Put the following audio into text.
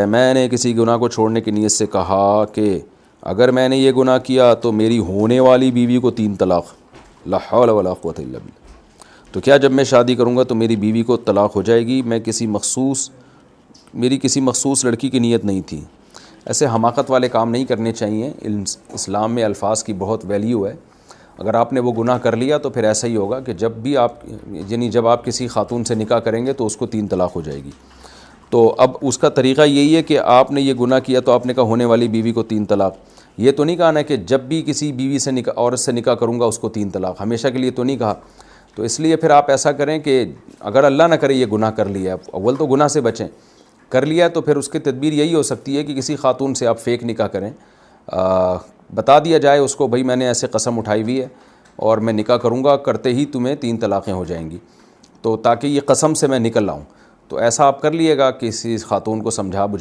میں نے کسی گناہ کو چھوڑنے کی نیت سے کہا کہ اگر میں نے یہ گناہ کیا تو میری ہونے والی بیوی کو 3 طلاق، لا حول ولا قوت الا باللہ، تو کیا جب میں شادی کروں گا تو میری بیوی کو طلاق ہو جائے گی؟ میری کسی مخصوص لڑکی کی نیت نہیں تھی۔ ایسے حماقت والے کام نہیں کرنے چاہیے۔ اسلام میں الفاظ کی بہت ویلیو ہے۔ اگر آپ نے وہ گناہ کر لیا تو پھر ایسا ہی ہوگا کہ جب آپ کسی خاتون سے نکاح کریں گے تو اس کو 3 طلاق ہو جائے گی۔ تو اب اس کا طریقہ یہی ہے کہ آپ نے یہ گناہ کیا تو آپ نے کہا ہونے والی بیوی کو 3 طلاق، یہ تو نہیں کہا نا کہ جب بھی کسی بیوی سے عورت سے نکاح کروں گا اس کو 3 طلاق، ہمیشہ کے لیے تو نہیں کہا۔ تو اس لیے پھر آپ ایسا کریں کہ اگر اللہ نہ کرے یہ گناہ کر لیا، اول تو گناہ سے بچیں، کر لیا تو پھر اس کی تدبیر یہی ہو سکتی ہے کہ کسی خاتون سے آپ فیک نکاح کریں، بتا دیا جائے اس کو بھائی میں نے ایسے قسم اٹھائی ہوئی ہے اور میں نکاح کروں گا، کرتے ہی تمہیں 3 طلاقیں ہو جائیں گی، تو تاکہ یہ قسم سے میں نکل آؤں۔ تو ایسا آپ کر لیے گا، کسی خاتون کو سمجھا بجھا